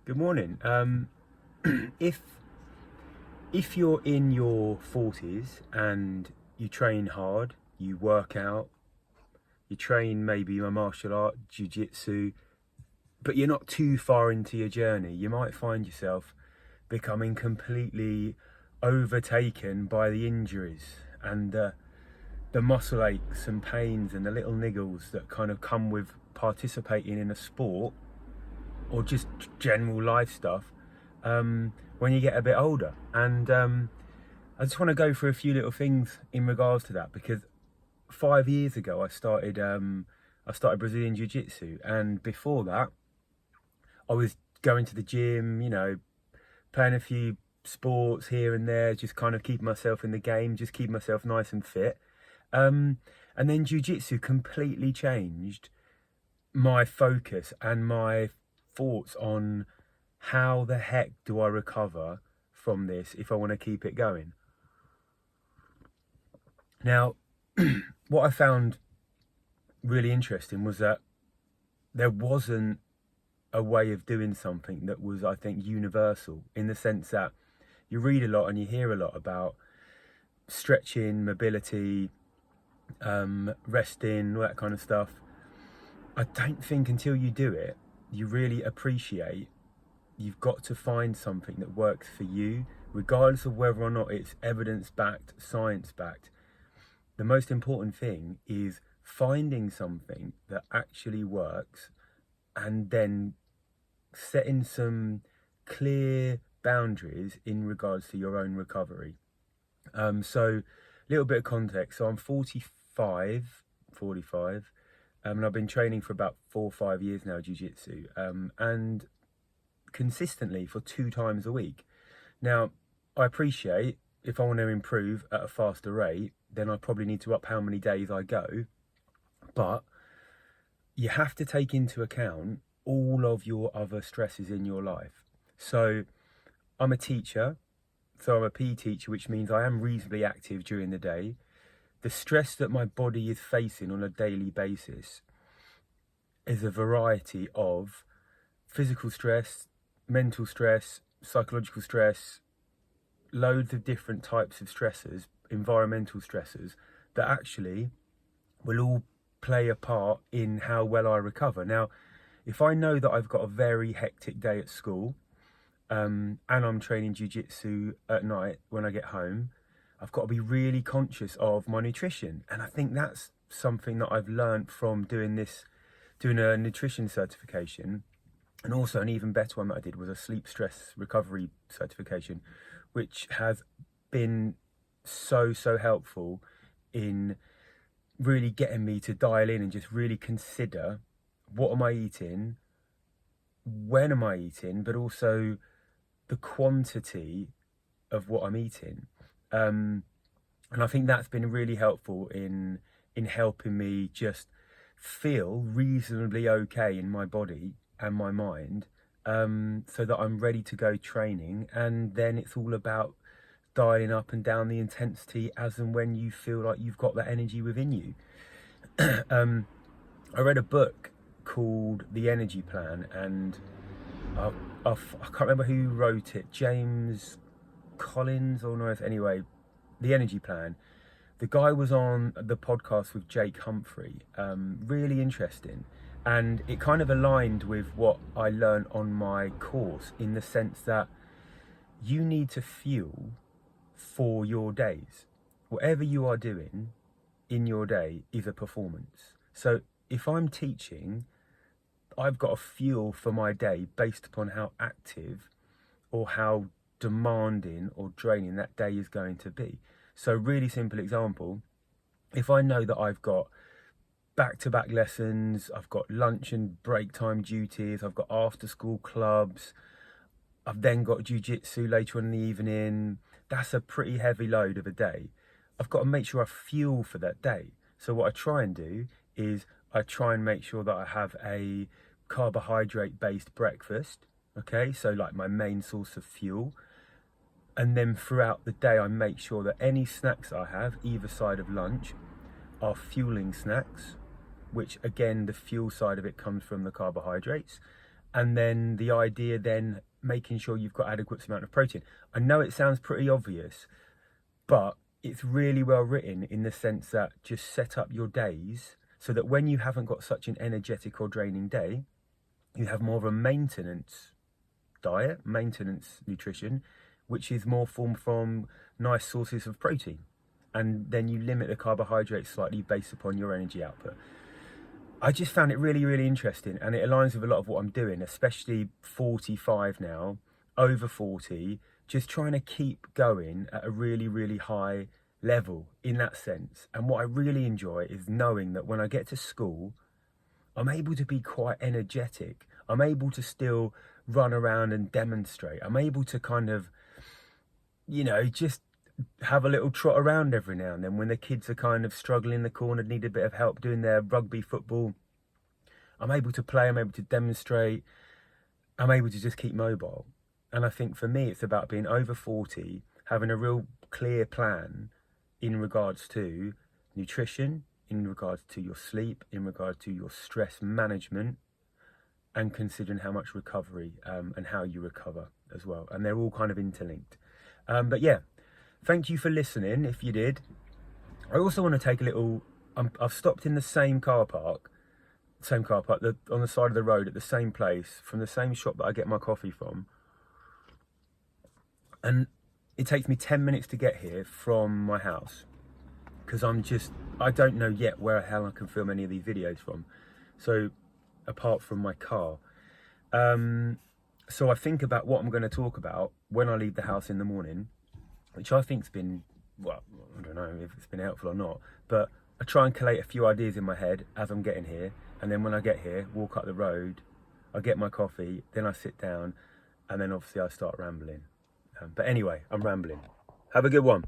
Good morning. If if you're in your 40s and you train hard, you work out, you train maybe a martial art, jiu-jitsu, but you're not too far into your journey, you might find yourself becoming completely overtaken by the injuries and the muscle aches and pains and the little niggles that kind of come with participating in a sport or just general life stuff when you get a bit older. And I just want to go through a few little things in regards to that, because 5 years ago I started Brazilian Jiu Jitsu, and before that I was going to the gym, playing a few sports here and there, just kind of keeping myself in the game, just keeping myself nice and fit. And then Jiu Jitsu completely changed my focus and my thoughts on how the heck do I recover from this if I want to keep it going. Now, what I found really interesting was that there wasn't a way of doing something that was, I think, universal, in the sense that you read a lot and you hear a lot about stretching, mobility, resting, all that kind of stuff. I don't think until you do it, you really appreciate you've got to find something that works for you, regardless of whether or not it's evidence-backed, science-backed. The most important thing is finding something that actually works and then setting some clear boundaries in regards to your own recovery. So a little bit of context. So I'm 45, and I've been training for about 4 or 5 years now, jiu-jitsu, and consistently for 2 times a week. Now, I appreciate if I want to improve at a faster rate, then I probably need to up how many days I go. But you have to take into account all of your other stresses in your life. So I'm a teacher, so I'm a PE teacher, which means I am reasonably active during the day. The stress that my body is facing on a daily basis is a variety of physical stress, mental stress, psychological stress, loads of different types of stressors, environmental stressors, that actually will all play a part in how well I recover. Now, if I know that I've got a very hectic day at school, and I'm training jiu-jitsu at night when I get home, I've got to be really conscious of my nutrition. And I think that's something that I've learned from doing a nutrition certification. And also an even better one that I did was a sleep stress recovery certification, which has been so helpful in really getting me to dial in and just really consider, what am I eating, when am I eating, but also the quantity of what I'm eating. And I think that's been really helpful in helping me just feel reasonably okay in my body and my mind, so that I'm ready to go training. And then it's all about dialing up and down the intensity as and when you feel like you've got that energy within you. I read a book called The Energy Plan, and I can't remember who wrote it, James Collins or no, anyway, The Energy Plan. The guy was on the podcast with Jake Humphrey, really interesting. And it kind of aligned with what I learned on my course, in the sense that you need to fuel for your days. Whatever you are doing in your day is a performance. So if I'm teaching, I've got a fuel for my day based upon how active or how demanding or draining that day is going to be. So really simple example, if I know that I've got back-to-back lessons, I've got lunch and break time duties, I've got after school clubs, I've then got jiu-jitsu later on in the evening, that's a pretty heavy load of a day. I've got to make sure I fuel for that day. So what I try and do is I try and make sure that I have a carbohydrate-based breakfast, okay, so like my main source of fuel. And then throughout the day, I make sure that any snacks I have either side of lunch are fueling snacks, which again, the fuel side of it comes from the carbohydrates. and then the idea then making sure you've got adequate amount of protein. I know it sounds pretty obvious, but it's really well written in the sense that just set up your days so that when you haven't got such an energetic or draining day, you have more of a maintenance diet, maintenance nutrition, which is more formed from nice sources of protein. And then you limit the carbohydrates slightly based upon your energy output. I just found it really, really interesting, and it aligns with a lot of what I'm doing, especially 45 now, over 40, just trying to keep going at a really, really high level in that sense. And what I really enjoy is knowing that when I get to school, I'm able to be quite energetic. I'm able to still run around and demonstrate. I'm able to kind of, just have a little trot around every now and then when the kids are kind of struggling in the corner, need a bit of help doing their rugby, football. I'm able to play, I'm able to demonstrate, I'm able to just keep mobile. And I think for me, it's about being over 40, having a real clear plan in regards to nutrition, in regards to your sleep, in regard to your stress management, and considering how much recovery and how you recover as well. And they're all kind of interlinked. But yeah, thank you for listening, if you did. I also want to take a little... I've stopped in the same car park, on the side of the road at the same place, from the same shop that I get my coffee from. And it takes me 10 minutes to get here from my house, because I don't know yet where the hell I can film any of these videos from. So, apart from my car. So I think about what I'm going to talk about when I leave the house in the morning, which I think's been, well, I don't know if it's been helpful or not, but I try and collate a few ideas in my head as I'm getting here, and then when I get here, walk up the road, I get my coffee, then I sit down, and then obviously I start rambling. But anyway, I'm rambling. Have a good one.